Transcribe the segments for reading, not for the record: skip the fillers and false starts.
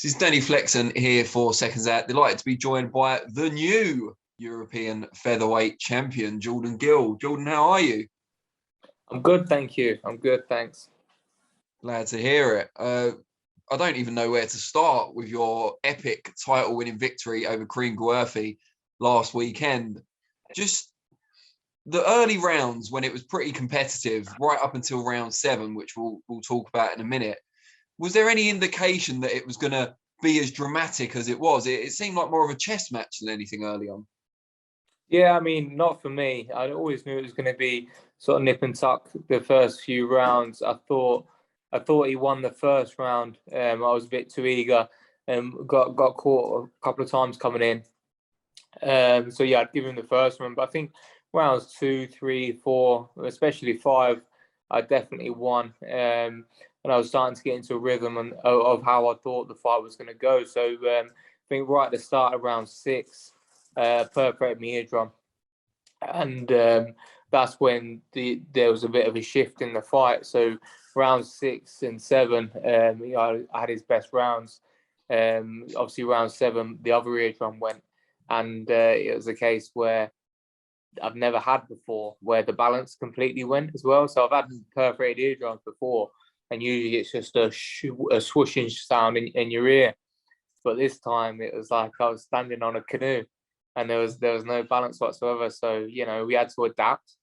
This is Danny Flexen here for Seconds Out. Delighted to be joined by the new European featherweight champion, Jordan Gill. Jordan, how are you? I'm good, thank you. I'm good, thanks. Glad to hear it. I don't even know where to start with your epic title-winning victory over Karim Guerfi last weekend. Just the early rounds when it was pretty competitive, right up until round 7, which we'll talk about in a minute. Was there any indication that it was going to be as dramatic as it was? It seemed like more of a chess match than anything early on. Yeah, I mean, not for me. I always knew it was going to be sort of nip and tuck the first few rounds. I thought he won the first round. I was a bit too eager and got caught a couple of times coming in. So yeah, I'd give him the first round. But I think rounds 2, 3, 4, especially 5, I definitely won. And I was starting to get into a rhythm of how I thought the fight was going to go. So I think right at the start of round 6, perforated my eardrum, and that's when there was a bit of a shift in the fight. So rounds 6 and 7, I had his best rounds. Obviously, round 7, the other eardrum went, and it was a case where I've never had before, where the balance completely went as well. So I've had perforated eardrums before, and usually it's just a swooshing sound in your ear. But this time it was like I was standing on a canoe, and there was no balance whatsoever. So we had to adapt,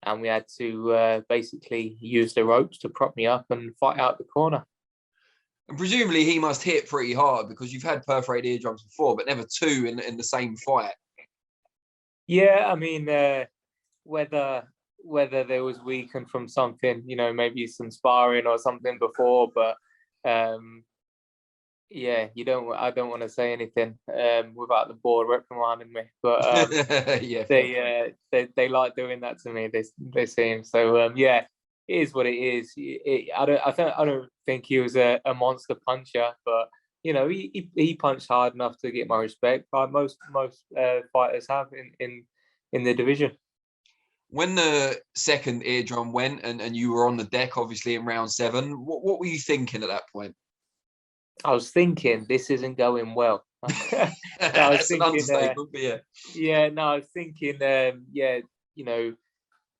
and we had to basically use the ropes to prop me up and fight out the corner. And presumably he must hit pretty hard because you've had perforated eardrums before, but never two in the same fight. Yeah, I mean, whether there was weakened from something, maybe some sparring or something before, but yeah, I don't want to say anything without the board reprimanding me. But yeah, they like doing that to me. They seem so. Yeah, it is what it is. I don't think he was a monster puncher, but he punched hard enough to get my respect. Like most fighters have in the division. When the second eardrum went and you were on the deck, obviously in round 7, what were you thinking at that point? I was thinking this isn't going well. I was thinking, I was thinking,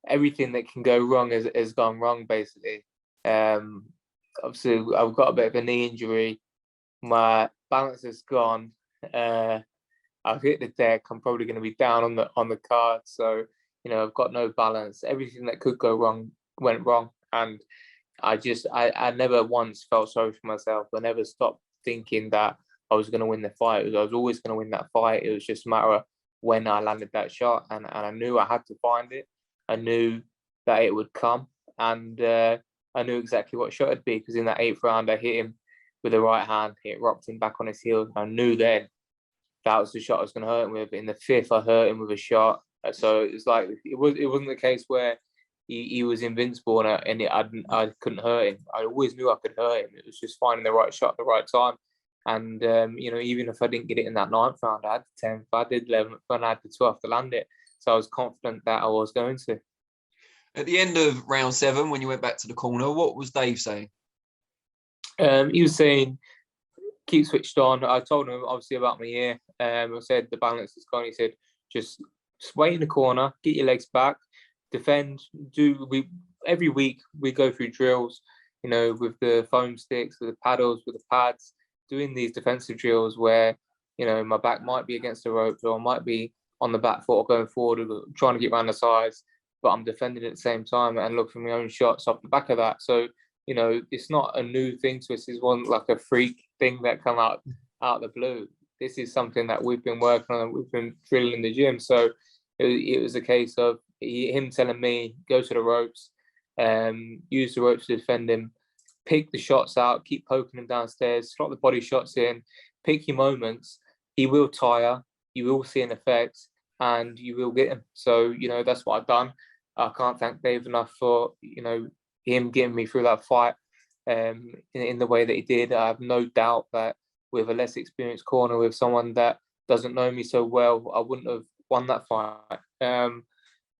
everything that can go wrong has gone wrong, basically. Obviously, I've got a bit of a knee injury. My balance has gone. I've hit the deck. I'm probably going to be down on the card. So, I've got no balance. Everything that could go wrong went wrong. And I never once felt sorry for myself. I never stopped thinking that I was going to win the fight. I was always going to win that fight. It was just a matter of when I landed that shot. And I knew I had to find it. I knew that it would come. And I knew exactly what shot it'd be, because in that 8th round, I hit him with the right hand. It rocked him back on his heels. I knew then that was the shot I was going to hurt him with. In the 5th, I hurt him with a shot. So it's like it wasn't the case where he was invincible and I couldn't hurt him. I always knew I could hurt him. It was just finding the right shot at the right time. And even if I didn't get it in that 9th round, I had the 10th, I did 11th, and I had the 12th to land it. So I was confident that I was going to. At the end of round 7, when you went back to the corner, what was Dave saying? He was saying, keep switched on. I told him obviously about my ear. I said the balance is gone. He said, just wait in the corner, get your legs back, defend. Every week we go through drills, with the foam sticks, with the paddles, with the pads, doing these defensive drills where my back might be against the ropes, or I might be on the back foot or going forward, trying to get around the sides, but I'm defending at the same time and look for my own shots off the back of that. So it's not a new thing to us. This wasn't like a freak thing that come out of the blue. This is something that we've been working on, we've been drilling in the gym. So it was a case of him telling me, go to the ropes, use the ropes to defend him, pick the shots out, keep poking him downstairs, slot the body shots in, pick your moments. He will tire, you will see an effect, and you will get him. So, that's what I've done. I can't thank Dave enough for, him getting me through that fight in the way that he did. I have no doubt that with a less experienced corner, with someone that doesn't know me so well, I wouldn't have won that fight.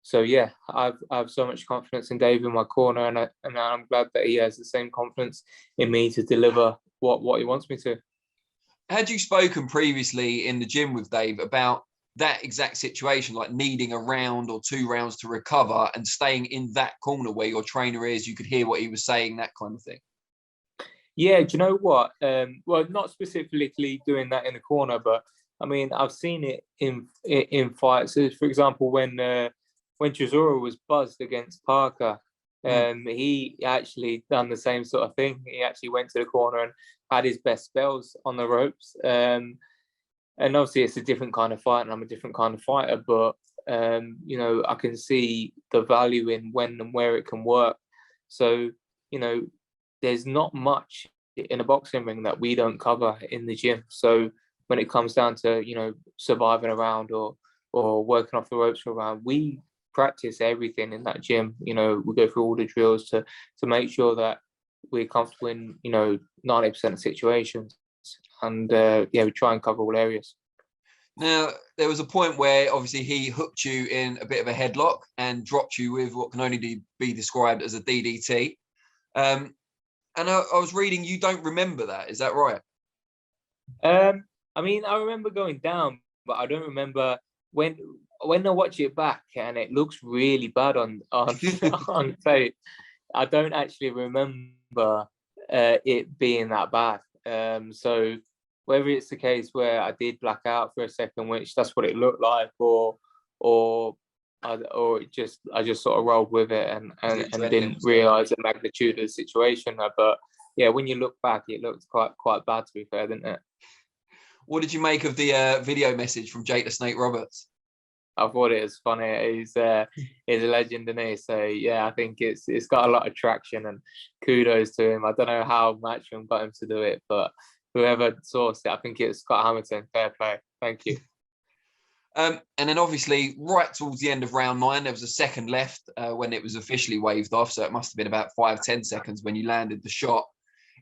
So yeah, I have so much confidence in Dave in my corner, and I'm glad that he has the same confidence in me to deliver what he wants me to. had you spoken previously in the gym with Dave about that exact situation, like needing a round or 2 rounds to recover and staying in that corner where your trainer is, you could hear what he was saying, that kind of thing? Yeah, do you know what? Well, not specifically doing that in the corner, but I mean, I've seen it in fights. So for example, when Chisora was buzzed against Parker, he actually done the same sort of thing. He actually went to the corner and had his best spells on the ropes. And obviously, it's a different kind of fight, and I'm a different kind of fighter. But you know, I can see the value in when and where it can work. So you know, there's not much in a boxing ring that we don't cover in the gym. So when it comes down to, you know, surviving a round or working off the ropes for a round, we practice everything in that gym. You know, we go through all the drills to make sure that we're comfortable in, you know, 90% of situations. And yeah, we try and cover all areas. Now, there was a point where obviously he hooked you in a bit of a headlock and dropped you with what can only be described as a DDT. And I was reading, you don't remember that. Is that right? I mean, I remember going down, but I don't remember when I watch it back, and it looks really bad on on tape. I don't actually remember it being that bad. So whether it's the case where I did black out for a second, which that's what it looked like, or I just sort of rolled with it and didn't realise the magnitude of the situation. But yeah, when you look back, it looked quite bad, to be fair, didn't it? What did you make of the video message from Jake the Snake Roberts? I thought it was funny. He's a legend, isn't he? So yeah, I think it's got a lot of traction, and kudos to him. I don't know how Matchroom got him to do it, but whoever sourced it, I think it's Scott Hamilton. Fair play. Thank you. And then obviously right towards the end of round 9, there was a second left when it was officially waved off. So it must have been about 5-10 seconds when you landed the shot.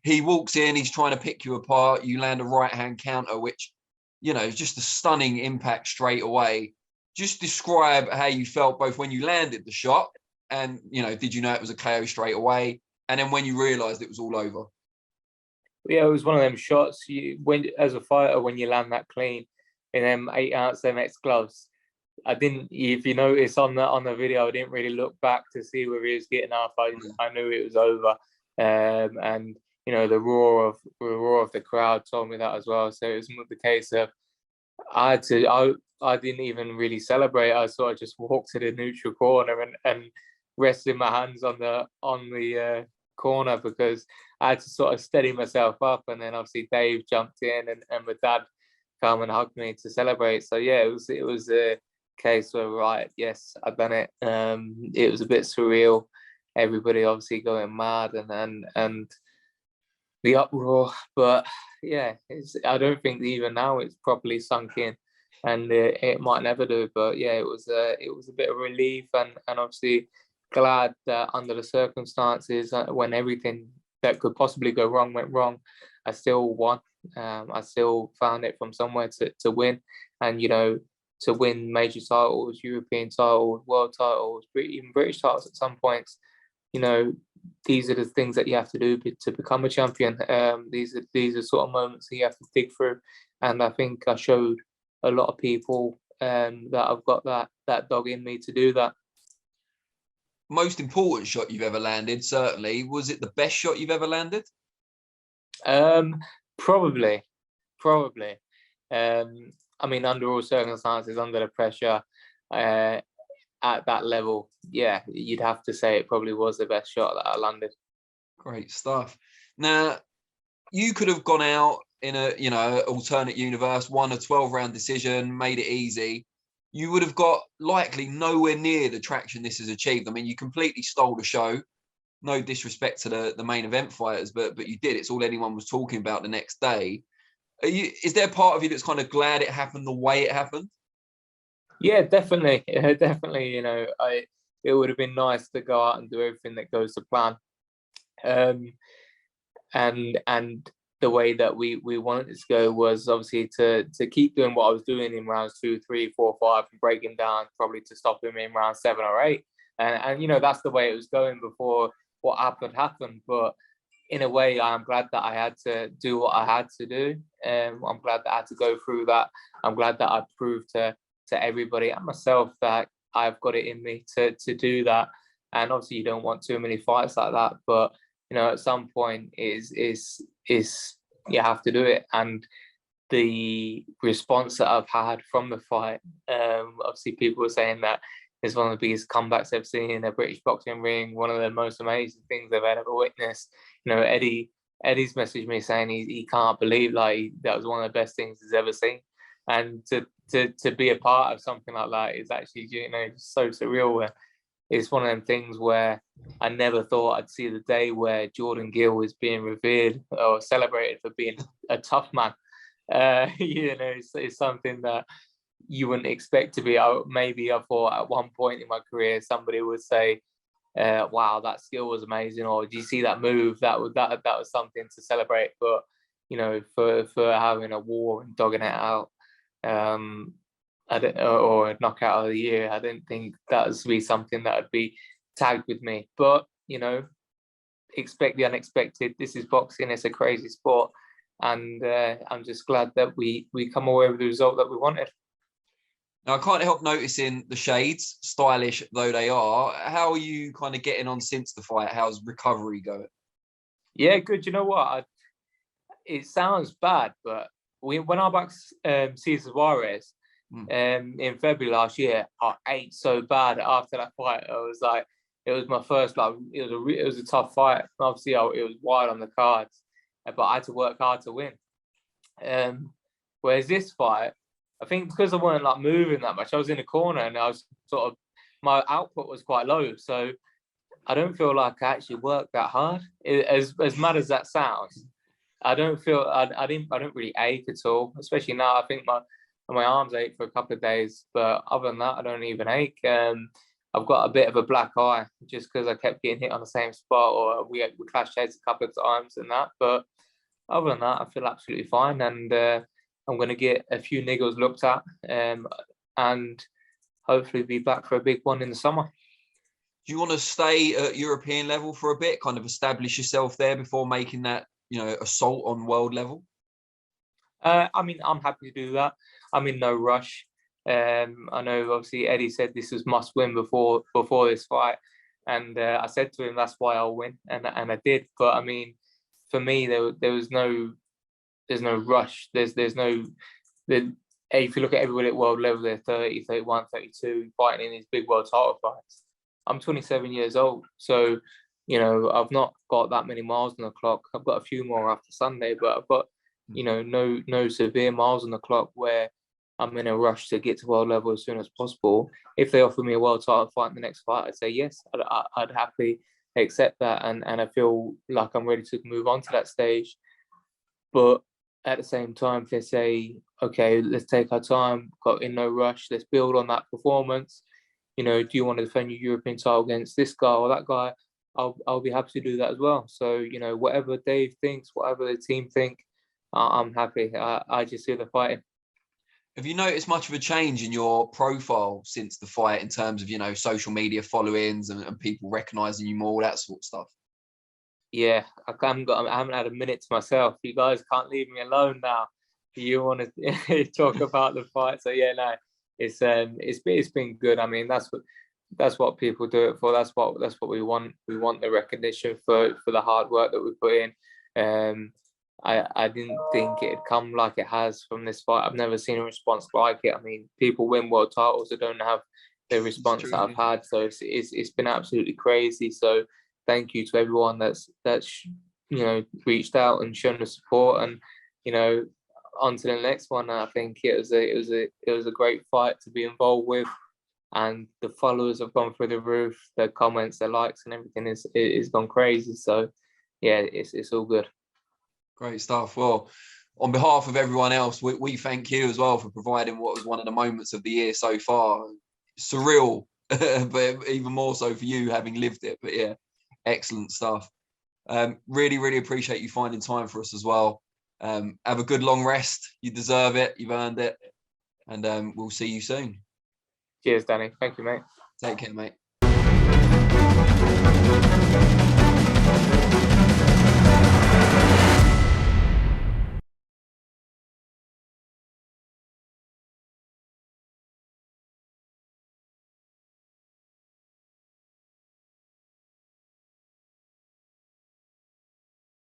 He walks in, he's trying to pick you apart. You land a right hand counter, which, you know, is just a stunning impact straight away. Just describe how you felt both when you landed the shot and, you know, did you know it was a KO straight away? And then when you realized it was all over. Yeah, it was one of them shots. As a fighter, when you land that clean in them 8-ounce MX gloves, I didn't. If you notice on the video, I didn't really look back to see whether he was getting up. I knew it was over, and you know the roar of the crowd told me that as well. So it was not the case of I didn't even really celebrate. I sort of just walked to the neutral corner and rested my hands on the corner because I had to sort of steady myself up. And then obviously Dave jumped in and my dad come and hugged me to celebrate. So yeah, it was a case where right, yes, I've done it. It was a bit surreal. Everybody obviously going mad and the uproar, but yeah, I don't think even now it's properly sunk in, and it might never do. But yeah, it was a bit of relief, and obviously glad that under the circumstances, when everything that could possibly go wrong went wrong, I still won. I still found it from somewhere to win, and you know, to win major titles, European titles, world titles, even British titles at some points. You know, these are the things that you have to do to become a champion. These are sort of moments that you have to dig through, and I think I showed a lot of people that I've got that dog in me to do that. Most important shot you've ever landed, certainly. Was it the best shot you've ever landed? Probably. I mean, under all circumstances, under the pressure, at that level, yeah, you'd have to say it probably was the best shot that I landed. Great stuff. Now, you could have gone out in a, you know, alternate universe, won a 12-round decision, made it easy. You would have got likely nowhere near the traction this has achieved. I mean, you completely stole the show. No disrespect to the main event fighters, but you did. It's all anyone was talking about the next day. Is there a part of you that's kind of glad it happened the way it happened? Yeah, definitely. Definitely, you know, it would have been nice to go out and do everything that goes to plan. And the way that we wanted it to go was obviously to keep doing what I was doing in rounds 2, 3, 4, 5, and breaking down probably to stop him in round 7 or 8. And you know, that's the way it was going before what happened. But in a way, I'm glad that I had to do what I had to do. I'm glad that I had to go through that. I'm glad that I proved to everybody and myself that I've got it in me to do that. And obviously, you don't want too many fights like that, but at some point, is you have to do it. And the response that I've had from the fight, obviously, people were saying that it's one of the biggest comebacks they've seen in a British boxing ring, one of the most amazing things they've ever witnessed. Eddie's messaged me saying he can't believe that was one of the best things he's ever seen, and to be a part of something like that is actually so surreal. Where it's one of them things where I never thought I'd see the day where Jordan Gill is being revered or celebrated for being a tough man. It's something that you wouldn't expect to be. Maybe I thought at one point in my career somebody would say, "Wow, that skill was amazing," or "Do you see that move? That was something to celebrate." But for having a war and dogging it out, or a knockout of the year, I didn't think that would be something that would be tagged with me. But expect the unexpected. This is boxing. It's a crazy sport, and I'm just glad that we come away with the result that we wanted. Now, I can't help noticing the shades, stylish though they are. How are you kind of getting on since the fight? How's recovery going? Yeah, good. You know what? It sounds bad, but when I boxed Cesar Suarez in February last year, I ate so bad after that fight. I was like, it was my first, it was a tough fight. Obviously, it was wide on the cards, but I had to work hard to win. Whereas this fight, I think because I weren't moving that much, I was in a corner and I was my output was quite low. So I don't feel like I actually worked that hard. As mad as that sounds, I don't feel I don't really ache at all. Especially now, I think my arms ache for a couple of days, but other than that, I don't even ache. I've got a bit of a black eye just because I kept getting hit on the same spot, or we clashed heads a couple of times and that. But other than that, I feel absolutely fine, and I'm going to get a few niggles looked at, and hopefully be back for a big one in the summer. Do you want to stay at European level for a bit, kind of establish yourself there before making that, assault on world level? I mean, I'm happy to do that. I'm in no rush. I know, obviously, Eddie said this was must win before this fight, and I said to him that's why I'll win, and I did. But I mean, for me, there's no rush. If you look at everybody at world level, they're 30, 31, 32, fighting in these big world title fights. I'm 27 years old, so I've not got that many miles on the clock. I've got a few more after Sunday, but I've got no severe miles on the clock where I'm in a rush to get to world level as soon as possible. If they offer me a world title fight in the next fight, I'd say yes. I'd happily accept that, and I feel like I'm ready to move on to that stage. But at the same time, if they say, okay, let's take our time, got in no rush, let's build on that performance. Do you want to defend your European title against this guy or that guy? I'll be happy to do that as well. So, whatever Dave thinks, whatever the team think, I'm happy. I just see the fighting. Have you noticed much of a change in your profile since the fight in terms of, social media followings and people recognizing you more, that sort of stuff? Yeah, I haven't had a minute to myself. You guys can't leave me alone now. You want to talk about the fight? So yeah, no, it's been good. I mean, that's what people do it for. That's what we want. We want the recognition for the hard work that we put in. I didn't think it'd come like it has from this fight. I've never seen a response like it. I mean, people win world titles that don't have the response that I've had. So it's been absolutely crazy. So thank you to everyone that's reached out and shown the support, and on to the next one. I think it was a great fight to be involved with, and the followers have gone through the roof. The comments, the likes, and everything is gone crazy. So yeah, it's all good. Great stuff. Well, on behalf of everyone else, we thank you as well for providing what was one of the moments of the year so far. Surreal, but even more so for you having lived it. But yeah, excellent stuff. Really, really appreciate you finding time for us as well. Have a good long rest. You deserve it. You've earned it. And we'll see you soon. Cheers, Danny. Thank you, mate. Take care, mate.